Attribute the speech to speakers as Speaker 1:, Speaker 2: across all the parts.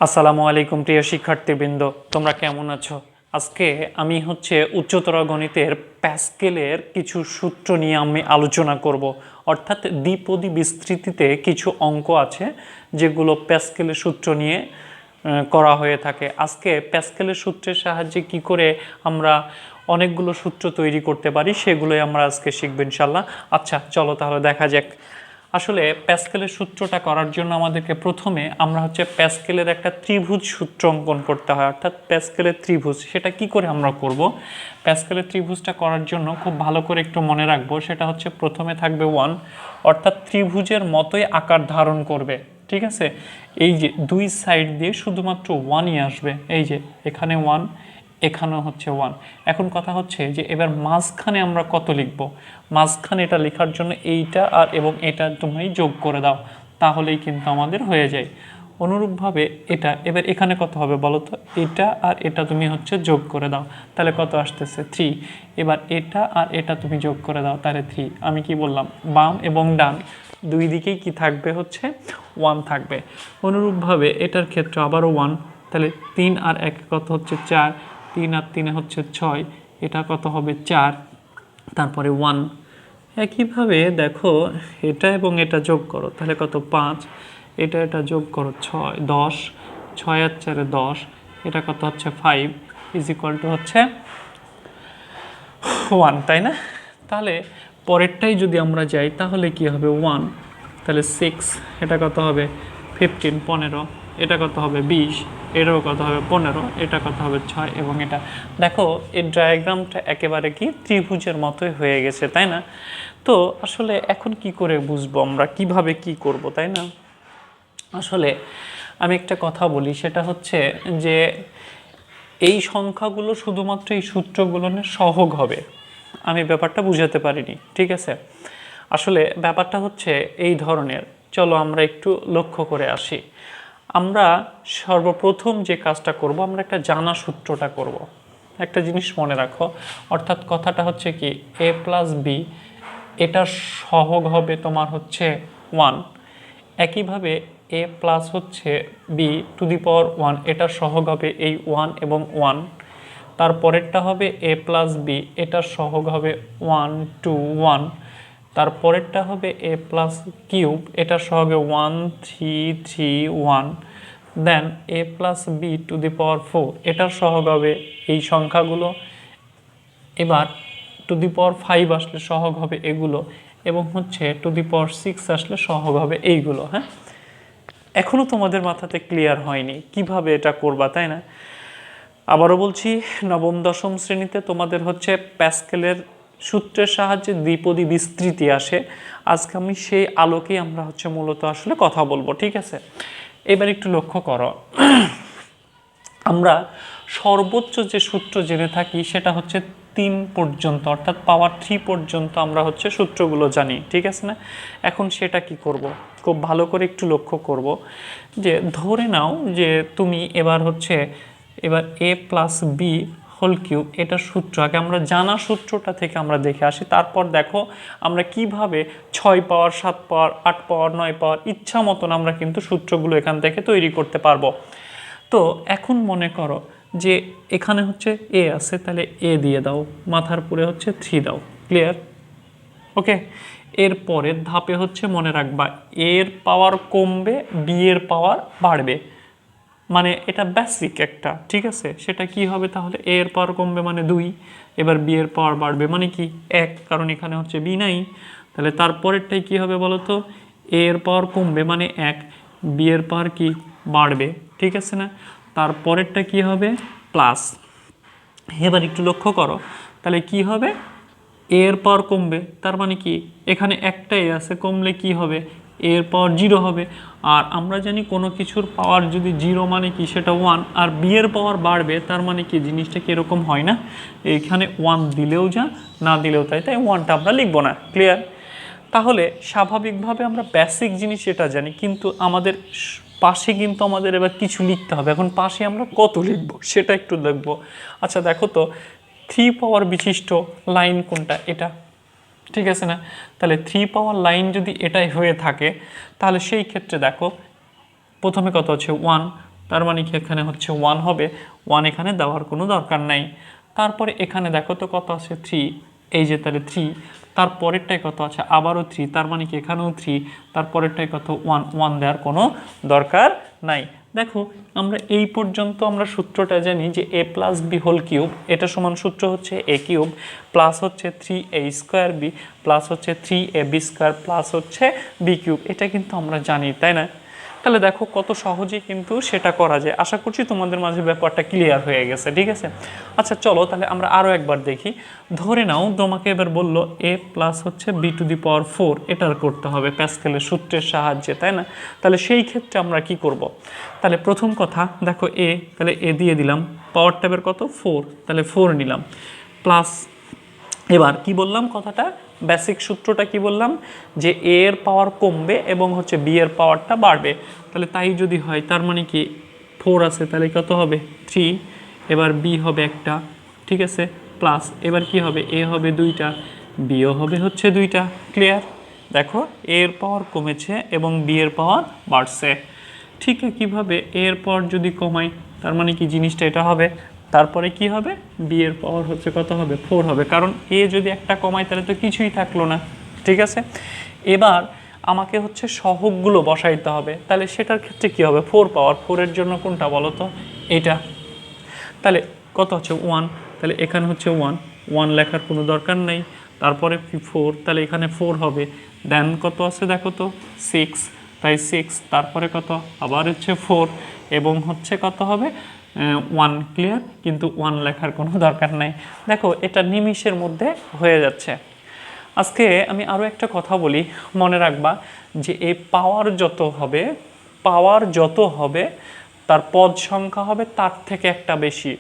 Speaker 1: আসসালামু আলাইকুম প্রিয় শিক্ষার্থীবৃন্দ, তোমরা কেমন আছো? আজকে আমি উচ্চতর গণিতের প্যাসকেলের কিছু সূত্র নিয়ে আমি আলোচনা করব। অর্থাৎ দ্বিপদী বিস্তৃতিতে কিছু অঙ্ক আছে যেগুলো প্যাসকেলের সূত্র নিয়ে করা হয়ে থাকে। আজকে প্যাসকেলের সূত্রের সাহায্যে কি করে আমরা অনেকগুলো সূত্র তৈরি করতে পারি সেগুলোই আমরা আজকে শিখব ইনশাল্লাহ। আচ্ছা চলো তাহলে দেখা যাক। আসলে প্যাসকেলের সূত্রটা করার জন্য আমাদেরকে প্রথমে আমরা প্যাসকেলের একটা ত্রিভুজ সূত্র অঙ্কন করতে হয়, অর্থাৎ প্যাসকেলের ত্রিভুজ। সেটা কি করে আমরা করব? প্যাসকেলের ত্রিভুজটা করার জন্য খুব ভালো করে একটু মনে রাখবো, সেটা প্রথমে থাকবে 1, অর্থাৎ ত্রিভুজের মতোই আকার ধারণ করবে। ঠিক আছে, এই যে দুই সাইড দিয়ে শুধুমাত্র 1ই আসবে। এই যে এখানে 1, এখানেও 1। এখন কথা যে এবার মাঝখানে আমরা কত লিখব? মাঝখানে এটা লেখার জন্য এইটা আর এবং এটা তুমি যোগ করে দাও, তাহলেই কিন্তু আমাদের হয়ে যায়। অনুরূপভাবে এটা এবার এখানে কত হবে বলো তো? এটা আর এটা তুমি যোগ করে দাও, তাহলে কত আসতেছে? 3। এবার এটা আর এটা তুমি যোগ করে দাও, তাহলে 3। আমি কি বললাম? বাম এবং ডান দুই দিকেই কি থাকবে? 1 থাকবে। অনুরূপভাবে এটার ক্ষেত্রে আবারও 1, তাহলে 3 আর 1 কত 4, 3 আর 3 6, এটা কত হবে? 4, তারপরে 1। একইভাবে দেখো এটা এবং এটা যোগ করো, তাহলে কত? 5। এটা যোগ করো 6, 10, 6 আর 4 10, এটা কত 5 ইজ ইকুয়াল টু 1, তাই না? তাহলে পরেরটাই যদি আমরা যাই তাহলে কি হবে? 1, তাহলে 6, এটা কত হবে? 15, 15, এটা কত হবে? 20, এটাও কত হবে? 15, এটা কত হবে? 6। এবং এটা দেখো এই ডায়াগ্রামটা একেবারে কি ত্রিভুজের মতোই হয়ে গেছে, তাই না? তো আসলে এখন কি করে বুঝবো আমরা কিভাবে কি করব, তাই না? আসলে আমি একটা কথা বলি, সেটা যে এই সংখ্যাগুলো শুধুমাত্র এই সূত্রগুলো সহগ হবে। আমি ব্যাপারটা বুঝাতে পারিনি, ঠিক আছে? আসলে ব্যাপারটা এই ধরনের। চলো আমরা একটু লক্ষ্য করে আসি। আমরা সর্বপ্রথম যে কাজটা করব, আমরা একটা জানা সূত্রটা করব। একটা জিনিস মনে রাখো, অর্থাৎ কথাটা কি a প্লাস বি, এটা সহগ হবে তোমার 1। একইভাবে a plus b to the power 1, এটা সহগ হবে এই 1 এবং 1। তারপরেরটা হবে a প্লাস বি, এটা সহগ হবে 1 2 1। তারপরেরটা হবে a প্লাস কিউব, এটা সহগে 1 3 3 1। Then a plus b to the power 4, এটার সহগ হবে এই সংখ্যাগুলো। এবার টু দি পাওয়ার 5 আসলে সহগ হবে এগুলো, এবং টু দি পাওয়ার 6 আসলে সহগ হবে এইগুলো। হ্যাঁ, এখনও তোমাদের মাথাতে ক্লিয়ার হয়নি কিভাবে এটা করবা, তাই না? আবারও বলছি, নবম দশম শ্রেণীতে তোমাদের প্যাসকেলের সূত্রের সাহায্যে দ্বিপদী বিস্তৃতি আসে। আজকে আমি সেই আলোকেই আমরা মূলত আসলে কথা বলবো, ঠিক আছে? এবার একটু লক্ষ্য করো, আমরা সর্বোচ্চ যে সূত্র জেনে থাকি সেটা 3 পর্যন্ত, অর্থাৎ পাওয়ার 3 পর্যন্ত আমরা সূত্রগুলো জানি, ঠিক আছে না? এখন সেটা কি করব? খুব ভালো করে একটু লক্ষ্য করব যে ধরে নাও যে তুমি এবার এবার a plus b whole cube, এটা সূত্র আগে আমরা জানা সূত্রটা থেকে আমরা দেখে আসি। তারপর দেখো আমরা কিভাবে 6 পাওয়ার 7 পাওয়ার 8 পাওয়ার 9 পাওয়ার ইচ্ছা মতন আমরা কিন্তু সূত্রগুলো এখান থেকে তৈরি করতে পারবো। তো এখন মনে করো যে এখানে এ আছে, তাহলে এ দিয়ে দাও, মাথার পুরে 3 দাও। ক্লিয়ার? ওকে। এর পরের ধাপে মনে রাখবা এর পাওয়ার কমবে, বি এর পাওয়ার বাড়বে। মানে এটা বেসিক একটা, ঠিক আছে? সেটা কি হবে তাহলে? এ এর পাওয়ার কমবে মানে 2, এবার বি এর পাওয়ার বাড়বে মানে কি 1, কারণ এখানে বি নাই। তাহলে তারপরেরটাই কি হবে বলো তো? এ এর পাওয়ার কমবে মানে 1, বি এর পাওয়ার কি বাড়বে, ঠিক আছে না? তারপরেরটা কি হবে? প্লাস। এবার একটু লক্ষ্য করো, তাহলে কি হবে? এর পাওয়ার কমবে, তার মানে কি এখানে একটাই আছে, কমলে কি হবে? এর পাওয়ার 0 হবে। আর আমরা জানি কোনো কিছুর পাওয়ার যদি 0 মানে কি সেটা 1, আর বি এর পাওয়ার বাড়বে তার মানে কি জিনিসটা কি এরকম হয় না? এখানে 1 দিলেও যা, না দিলেও তাই, তাই 1টা আমরা লিখবো না। ক্লিয়ার? তাহলে স্বাভাবিকভাবে আমরা বেসিক জিনিস এটা জানি, কিন্তু আমাদের পাশে কিন্তু আমাদের এবার কিছু লিখতে হবে। এখন পাশে আমরা কত লিখবো সেটা একটু দেখবো। আচ্ছা দেখো তো, 3 পাওয়ার বিশিষ্ট লাইন কোনটা? এটা, ঠিক আছে না? তাহলে 3 পাওয়ার লাইন যদি এটাই হয়ে থাকে, তাহলে সেই ক্ষেত্রে দেখো প্রথমে কত 1, তার মানে কি এখানে হচ্ছে 1 হবে, 1 এখানে দেওয়ার কোনো দরকার নাই। তারপরে এখানে দেখো তো কত আছে 3, এই যে তাহলে 3, তারপরেরটাই কত আছে আবারও 3, তার মানে কি এখানেও 3, তারপরেরটাই কত 1, 1 দেওয়ার কোনো দরকার নাই। দেখো আমরা এই পর্যন্ত আমরা সূত্রটা জানি যে a plus b whole cube, এটা সমান সূত্র হচ্ছে a কিউব প্লাস হচ্ছে 3a² বি প্লাস হচ্ছে 3ab স্কোয়ার প্লাস হচ্ছে বি কিউব, এটা কিন্তু আমরা জানি, তাই না? তাহলে দেখো কত সহজেই কিন্তু সেটা করা যায়। আশা করছি তোমাদের মাঝে ব্যাপারটা ক্লিয়ার হয়ে গেছে, ঠিক আছে? আচ্ছা চলো তাহলে আমরা আরও একবার দেখি। ধরে নাও তোমাকে এবার বললো a প্লাস হচ্ছে b⁴ এটার করতে হবে প্যাসকেলের সূত্রের সাহায্যে, তাই না? তাহলে সেই ক্ষেত্রে আমরা কি করব? তাহলে প্রথম কথা দেখো a, তাহলে a দিয়ে দিলাম, পাওয়ার ট্যাবের কত 4, তাহলে 4 নিলাম, প্লাস এবার কি বললাম কথাটা, বেসিক সূত্রটা কি বললাম, যে a এর পাওয়ার কমবে এবং হচ্ছে b এর পাওয়ারটা বাড়বে। তাহলে তাই যদি হয় তার মানে কি 4 আছে, তাহলে কত হবে 3, এবার b হবে একটা, ঠিক আছে, প্লাস এবার কি হবে a হবে 2টা, bও হবে হচ্ছে 2টা। ক্লিয়ার? দেখো a এর পাওয়ার কমেছে এবং b এর পাওয়ার বাড়ছে। ঠিক একইভাবে a এর পাওয়ার যদি কমাই তার মানে কি জিনিসটা এটা হবে, তারপরে কি হবে b এর পাওয়ার হচ্ছে কত হবে 4 হবে, কারণ a যদি একটা কমায় তাহলে তো কিছুই থাকলো না, ঠিক আছে? এবার আমাকে হচ্ছে সহগগুলো বসাইতে হবে, তাহলে সেটার ক্ষেত্রে কি হবে 4 পাওয়ার 4 এর জন্য কোনটা বলো তো, এটা। তাহলে কত হচ্ছে 1, তাহলে এখানে হচ্ছে 1, 1 লেখার কোনো দরকার নেই, তারপরে 4, তাহলে এখানে 4 হবে, দেন কত আছে দেখো তো 6, তাই 6, তারপরে কত আবার হচ্ছে 4 এবং হচ্ছে কত হবে 1। ক্লিয়ার? কিন্তু 1 লেখার কোনো দরকার নাই। দেখো এটা নিমিষের মধ্যে হয়ে যাচ্ছে। আজকে আমি আরও একটা কথা বলি, মনে রাখবা যে এই পাওয়ার যত হবে তার পদ সংখ্যা হবে তার থেকে একটা বেশি।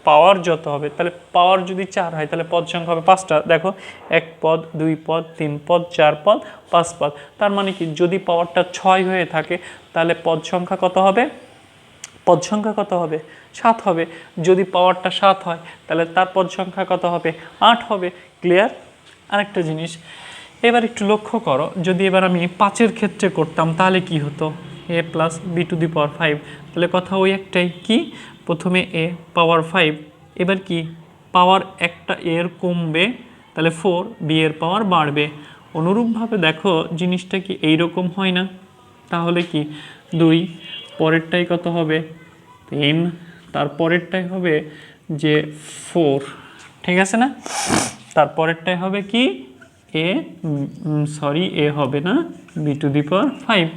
Speaker 1: পাওয়ার যত হবে, তাহলে পাওয়ার যদি 4 হয় তাহলে পদ সংখ্যা হবে 5টা। দেখো 1 পদ, 2 পদ, 3 পদ, 4 পদ, 5 পদ। তার মানে কি যদি পাওয়ারটা 6 হয়ে থাকে তাহলে পদ সংখ্যা কত হবে, 7 হবে। যদি পাওয়ারটা 7 হয় তাহলে তার পদ সংখ্যা কত হবে 8 হবে। ক্লিয়ার? আরেকটা জিনিস এবার একটু লক্ষ্য করো, যদি এবার আমি 5-এর ক্ষেত্রে করতাম তাহলে কি হতো, a প্লাস b⁵, তাহলে কথা ওই একটাই, কি প্রথমে a পাওয়ার 5, এবার কি পাওয়ার একটা এর কমবে তাহলে 4, b এর পাওয়ার বাড়বে। অনুরূপভাবে দেখো জিনিসটা কি এইরকম হয় না, তাহলে কি 2, পরেরটাই কত হবে 3, তারপরেরটাই হবে যে 4, ঠিক আছে না? তারপরেরটাই হবে কি এ হবে না b⁵।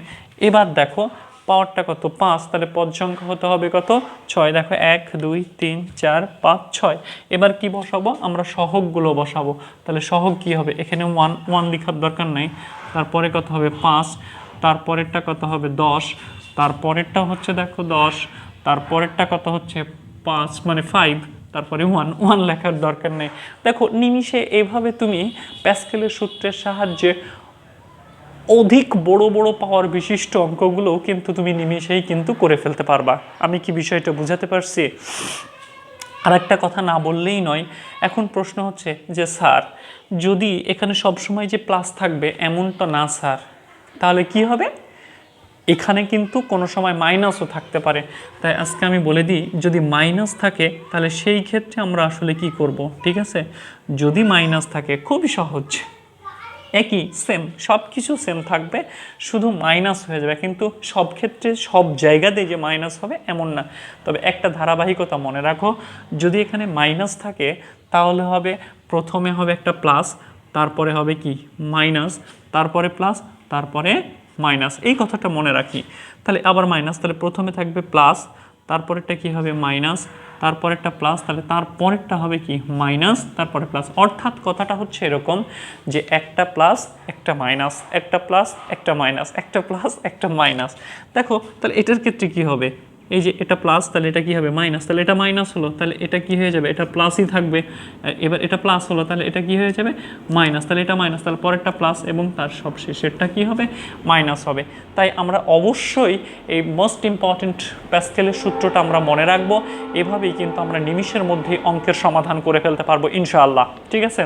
Speaker 1: এবার দেখো পাওয়ারটা কত 5, তাহলে পদ সংখ্যা হতে হবে কত 6। দেখো 1 2 3 4 5 6। এবার কি বসাবো আমরা, সহগগুলো বসাবো। তাহলে সহগ কি হবে, এখানে 1 লেখার দরকার নাই, তারপরে কত হবে 5, তারপরেরটা কত হবে 10, তারপরেরটা হচ্ছে দেখো 10, তারপরেরটা কত হচ্ছে 5 মানে 5, তারপরে 1 লেখার দরকার নেই। দেখো নিমিষে এইভাবে তুমি প্যাসকেলের সূত্রের সাহায্যে অধিক বড় বড় পাওয়ার বিশিষ্ট অঙ্কগুলোও কিন্তু তুমি নিমিষেই কিন্তু করে ফেলতে পারবা। আমি কি বিষয়টা বুঝাতে পারছি? আর একটা কথা না বললেই নয়, এখন প্রশ্ন হচ্ছে যে স্যার যদি এখানে সবসময় যে প্লাস থাকবে এমনটা না স্যার, তাহলে কি হবে, এখানে কিন্তু কোনো সময় মাইনাসও থাকতে পারে। তাই আজকে আমি বলে দিই, যদি মাইনাস থাকে তাহলে সেই ক্ষেত্রে আমরা আসলে কি করব, ঠিক আছে? যদি মাইনাস থাকে খুবই সহজ, একই সেম সব কিছু সেম থাকবে, শুধু মাইনাস হয়ে যাবে, কিন্তু সব ক্ষেত্রে সব জায়গাতে যে মাইনাস হবে এমন না। তবে একটা ধারাবাহিকতা মনে রাখো, যদি এখানে মাইনাস থাকে তাহলে হবে প্রথমে হবে একটা প্লাস, তারপরে হবে কি মাইনাস, তারপরে প্লাস, তারপরে মাইনাস, এই কথাটা মনে রাখি। তাহলে আবার মাইনাস, তাহলে প্রথমে থাকবে প্লাস, তারপরেরটা কি হবে মাইনাস, তারপরেরটা প্লাস, তাহলে তারপরেরটা হবে কি মাইনাস, তারপরে প্লাস। অর্থাৎ কথাটা হচ্ছে এরকম যে একটা প্লাস একটা মাইনাস, একটা প্লাস একটা মাইনাস, একটা প্লাস একটা মাইনাস। দেখো তাহলে এটার ক্ষেত্রে কি হবে, এই যে এটা প্লাস তাহলে এটা কি হবে মাইনাস, তাহলে এটা মাইনাস হলো তাহলে এটা কি হয়ে যাবে, এটা প্লাসই থাকবে। এবার এটা প্লাস হলো তাহলে এটা কি হয়ে যাবে মাইনাস, তাহলে এটা মাইনাস, তাহলে পরেরটা প্লাস এবং তার সব শেষেরটা কি হবে মাইনাস হবে। তাই আমরা অবশ্যই এই মোস্ট ইম্পর্টেন্ট প্যাসকেলের সূত্রটা আমরা মনে রাখবো। এভাবেই কিন্তু আমরা নিমিষের মধ্যেই অঙ্কের সমাধান করে ফেলতে পারবো ইনশাআল্লাহ, ঠিক আছে?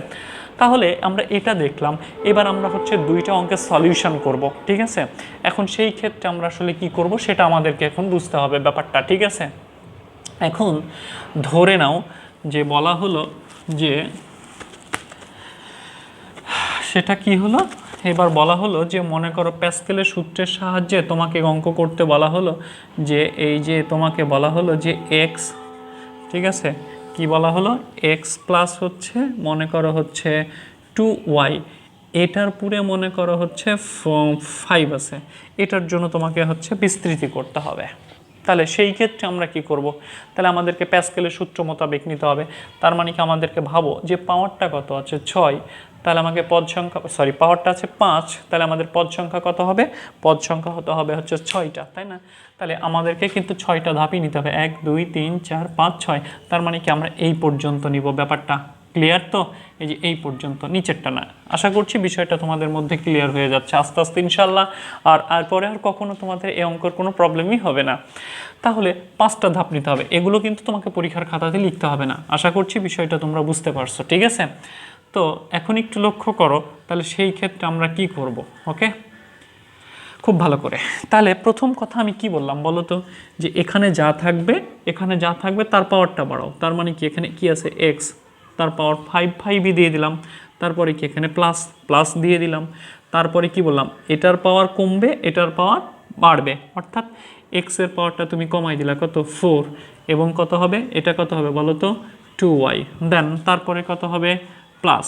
Speaker 1: তাহলে আমরা এটা দেখলাম। এবার আমরা হচ্ছে দুইটা অঙ্কের সলিউশন করব, ঠিক আছে। এখন সেই ক্ষেত্রে আমরা আসলে কি করব সেটা আমাদেরকে এখন বুঝতে হবে ব্যাপারটা, ঠিক আছে। এখন ধরে নাও যে বলা হলো যে সেটা কি হলো, এবার বলা হলো যে মনে করো প্যাসকেলের সূত্রের সাহায্যে তোমাকে অঙ্ক করতে বলা হলো যে এই যে তোমাকে বলা হলো যে এক্স, ঠিক আছে, কি বলা হলো এক্স প্লাস হচ্ছে মনে করো হচ্ছে 2y, এটার পুরে মনে করো হচ্ছে 5 আছে, এটার জন্য তোমাকে হচ্ছে বিস্তৃতি করতে হবে। তাহলে সেই ক্ষেত্রে আমরা কি করব, তাহলে আমাদেরকে প্যাসকেলের সূত্র মোতাবেক নিতে হবে। তার মানে কি আমাদেরকে ভাবো যে পাওয়ারটা কত আছে 6, তাহলে আমাকে পদ সংখ্যা পাওয়ারটা আছে 5, তাহলে আমাদের পদ সংখ্যা কত হবে, পদ সংখ্যা হতে হবে হচ্ছে 6টা, তাই না। তাহলে আমাদেরকে কিন্তু 6টা ধাপই নিতে হবে, 1 2 3 4 5 6। তার মানে কি আমরা এই পর্যন্ত নিব, ব্যাপারটা ক্লিয়ার তো, এই যে এই পর্যন্ত, নিচেরটা না। আশা করছি বিষয়টা তোমাদের মধ্যে ক্লিয়ার হয়ে যাচ্ছে আস্তে আস্তে ইনশাল্লাহ। আর পরে আর কখনো তোমাদের এই অঙ্কের কোনো প্রবলেমই হবে না। তাহলে 5টা ধাপ নিতে হবে, এগুলো কিন্তু তোমাকে পরীক্ষার খাতাতে লিখতে হবে না। আশা করছি বিষয়টা তোমরা বুঝতে পারছো, ঠিক আছে। তো এখন একটু লক্ষ্য করো, তাহলে সেই ক্ষেত্রে আমরা কি করব, ওকে, খুব ভালো করে। তাহলে প্রথম কথা আমি কি বললাম বলো তো, যে এখানে যা থাকবে তার পাওয়ারটা বাড়াও। তার মানে কি এখানে কি আছে এক্স, তার পাওয়ার 5ই দিয়ে দিলাম। তারপরে কি এখানে প্লাস দিয়ে দিলাম। তারপরে কি বললাম, এটার পাওয়ার কমবে, এটার পাওয়ার বাড়বে, অর্থাৎ এক্সের পাওয়ারটা তুমি কমাই দিলা কত 4, এবং কত হবে এটা কত হবে বলো তো 2y। দেন তারপরে কত হবে প্লাস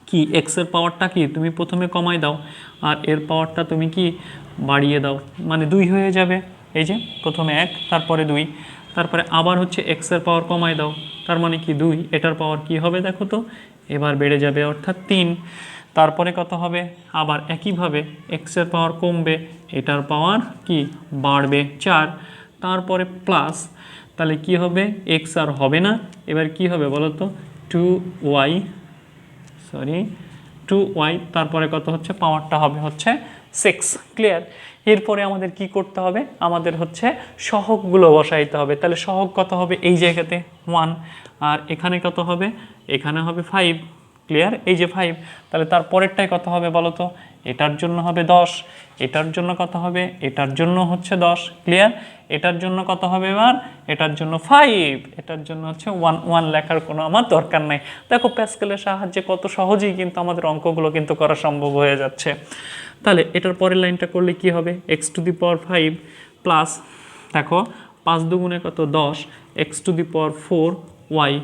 Speaker 1: কি এক্সের পাওয়ারটা কি তুমি প্রথমে কমাই দাও, আর এর পাওয়ারটা তুমি কি বাড়িয়ে দাও, মানে 2 হয়ে যাবে। এই যে প্রথমে 1, তারপরে 2, তারপরে আবার হচ্ছে এক্সের পাওয়ার কমাই দাও, তার মানে কি 2, এটার পাওয়ার কি হবে দেখো তো, এবার বেড়ে যাবে অর্থাৎ 3। তারপরে কত হবে, আবার একইভাবে এক্সের পাওয়ার কমবে, এটার পাওয়ার কি বাড়বে 4, তারপরে প্লাস, তাহলে কি হবে এক্স আর হবে না, এবার কি হবে বলো তো 2y, তারপরে কত হচ্ছে পাওয়ারটা হবে হচ্ছে 6, ক্লিয়ার। এরপরে আমাদের কি করতে হবে, আমাদের হচ্ছে সহগগুলো বসাইতে হবে। তাহলে সহগ কত হবে এই জায়গাতে 1, আর এখানে কত হবে, এখানে হবে 5, ক্লিয়ার, এই যে 5। তাহলে তার পরেরটাই কত হবে বলো তো, এটার জন্য হবে 10, এটার জন্য কত হবে, এটার জন্য হচ্ছে 10, ক্লিয়ার। এটার জন্য কত হবে এবার, এটার জন্য 5, এটার জন্য হচ্ছে 1 লেখার কোনো আমার দরকার নাই। দেখো প্যাসকেলের সাহায্যে কত সহজেই কিন্তু আমাদের অঙ্কগুলো কিন্তু করা সম্ভব হয়ে যাচ্ছে। তাহলে এটার পরের লাইনটা করলে কি হবে, x⁵ প্লাস, দেখো 5 দুগুণে কত 10, x⁴y।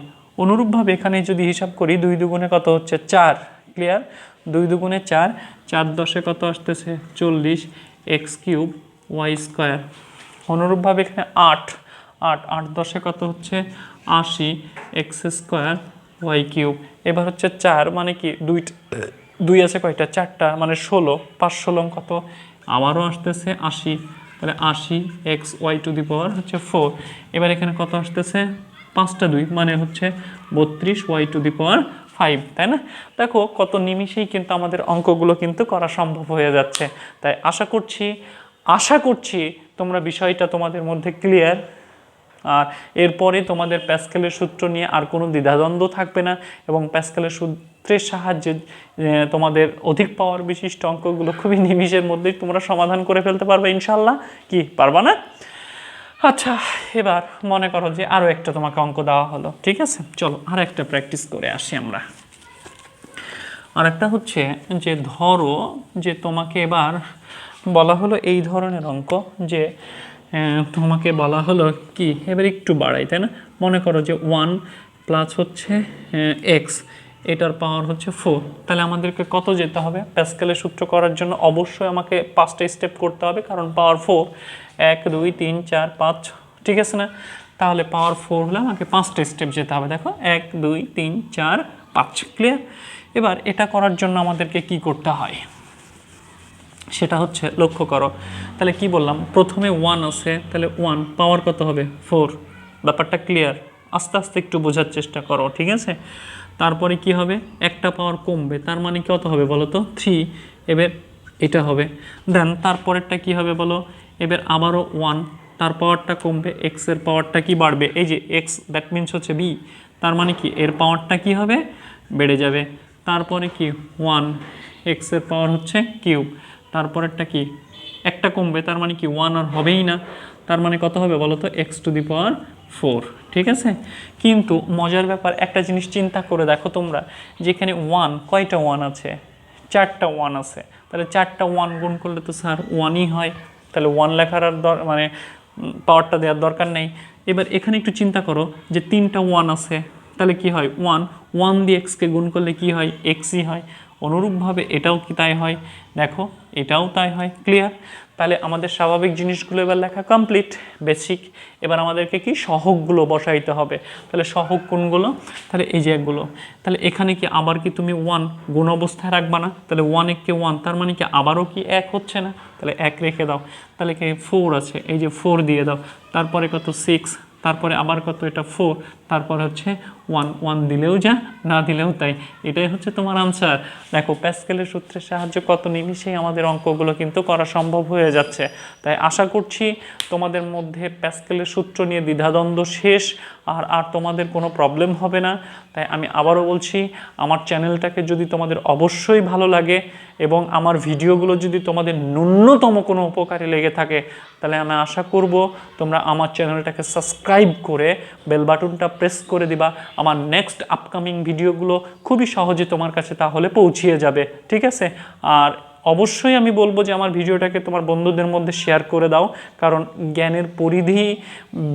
Speaker 1: অনুরূপভাবে এখানে যদি হিসাব করি 2 দুগুণে কত হচ্ছে 4, ক্লিয়ার, 2 দুগুণে 4, 4 10 কত আসতেছে 40, x³ y²। অনুরূপভাবে এখানে 8 10 কত হচ্ছে 80, x² y³। এবার হচ্ছে 4 মানে কি 2 আছে কয়টা 4টা, মানে 16, 5 16 কত আবারও আসতেছে 80, তাহলে 80 xy² হচ্ছে 4। এবার এখানে কত আসতেছে 5টা 2 মানে হচ্ছে 32 y⁵, তাই না। দেখো কত নিমিষেই কিন্তু আমাদের অঙ্কগুলো কিন্তু করা সম্ভব হয়ে যাচ্ছে। তাই আশা করছি তোমরা বিষয়টা তোমাদের মধ্যে ক্লিয়ার। আর এরপরে তোমাদের প্যাসকেলের সূত্র নিয়ে আর কোনো দ্বিধাদ্বন্দ্ব থাকবে না, এবং প্যাসকেলের সূত্রের সাহায্যে তোমাদের অধিক পাওয়ার বিশিষ্ট অঙ্কগুলো খুবই নিমিষের মধ্যেই তোমরা সমাধান করে ফেলতে পারবে ইনশাল্লাহ। কি পারবা না? আচ্ছা, এবার মনে করো যে আরও একটা তোমাকে অঙ্ক দেওয়া হলো, ঠিক আছে, চলো আর একটা প্র্যাকটিস করে আসি আমরা। আর একটা হচ্ছে যে ধরো যে তোমাকে এবার বলা হলো এই ধরনের অঙ্ক, যে তোমাকে বলা হলো কি, এবার একটু বাড়াই, তাই না। মনে করো যে 1 প্লাস হচ্ছে এক্স, এটার পাওয়ার হচ্ছে 4। তাহলে আমাদেরকে কত যেতে হবে প্যাসকেলের সূত্র করার জন্য, অবশ্যই আমাকে 5টা স্টেপ করতে হবে, কারণ পাওয়ার 4, 1 2 3 4 5, ঠিক আছে না। তাহলে পাওয়ার 4 হলে আমাকে 5টা স্টেপ যেতে হবে, দেখো 1 2 3 4 5, ক্লিয়ার। এবার এটা করার জন্য আমাদেরকে কি করতে হয় সেটা হচ্ছে লক্ষ্য করো। তাহলে কি বললাম, প্রথমে 1 আছে, তাহলে 1 পাওয়ার কত হবে 4, ব্যাপারটা ক্লিয়ার। আস্তে আস্তে একটু বোঝার চেষ্টা করো, ঠিক আছে। তারপরে কি হবে, একটা পাওয়ার কমবে, তার মানে কত হবে বলো তো 3, এবার এটা হবে। দেন তারপরেরটা কি হবে বলো, এবার আবারও 1, তার পাওয়ারটা কমবে, এক্সের পাওয়ারটা কি বাড়বে, এই যে এক্স দ্যাট মিনস হচ্ছে বি, তার মানে কি এর পাওয়ারটা কি হবে বেড়ে যাবে। তারপরে কি 1 এক্সের পাওয়ার হচ্ছে কিউব, তারপরেরটা কি একটা কমবে, তার মানে কি 1 আর হবেই না, তার মানে কত হবে বলো তো এক্স টু দি পাওয়ার 4। ঠিক আছে, কিন্তু মজার ব্যাপার একটা জিনিস চিন্তা করে দেখো তোমরা, যেখানে 1 কয়টা 1 আছে, 4টা 1 আছে, তাহলে 4টা 1 গুণ করলে তো স্যার 1ই হয়, তাহলে 1 লেখার আর মানে পাওয়ারটা দেওয়ার দরকার নেই। এবার এখানে একটু চিন্তা করো যে 3টা 1 আছে, তাহলে কি হয় 1 দিয়ে এক্সকে গুণ করলে কি হয় এক্সই হয়, অনুরূপভাবে এটাও কি তাই হয়, দেখো এটাও তাই হয়। ক্লিয়ার? তাহলে আমাদের স্বাভাবিক জিনিসগুলো এবার লেখা কমপ্লিট, বেসিক। এবার আমাদেরকে কি সহগগুলো বসাইতে হবে, তাহলে সহগ কোনগুলো, তাহলে এই যে একগুলো, তাহলে এখানে কি আবার কি তুমি 1 গুণ অবস্থায় রাখবা না, তাহলে 1 একে 1, তার মানে কি আবারও কি 1 হচ্ছে না, তাহলে 1 রেখে দাও, তাহলে কি 4 আছে, এই যে 4 দিয়ে দাও, তারপরে কত 6, তারপরে আবার কত এটা 4, তারপর হচ্ছে 1 দিলেও যা না দিলেও তাই, এটাই হচ্ছে তোমার আনসার। দেখো প্যাসকেলের সূত্রের সাহায্যে কত নিমিষেই আমাদের অঙ্কগুলো কিন্তু করা সম্ভব হয়ে যাচ্ছে। তাই আশা করছি তোমাদের মধ্যে প্যাসকেলের সূত্র নিয়ে দ্বিধাদ্বন্দ্ব শেষ, আর তোমাদের কোনো প্রবলেম হবে না। তাই আমি আবারও বলছি, আমার চ্যানেলটাকে যদি তোমাদের অবশ্যই ভালো লাগে এবং আমার ভিডিওগুলো যদি তোমাদের ন্যূনতম কোনো উপকারে লেগে থাকে, তাহলে আমি আশা করব তোমরা আমার চ্যানেলটাকে সাবস্ক্রাইব করে বেল বাটনটা প্রেস করে দিবা, আমার নেক্সট আপকামিং ভিডিওগুলো খুবই সহজে তোমার কাছে তাহলে পৌঁছিয়ে যাবে। ঠিক আছে? আর অবশ্যই আমি বলবো যে আমার ভিডিওটাকে তোমার বন্ধুদের মধ্যে শেয়ার করে দাও, কারণ জ্ঞানের পরিধি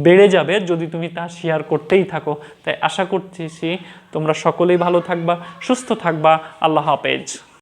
Speaker 1: বেড়ে যাবে যদি তুমি তা শেয়ার করতেই থাকো। তাই আশা করতেছি তোমরা সকলেই ভালো থাকবা, সুস্থ থাকবা। আল্লাহ হাফেজ।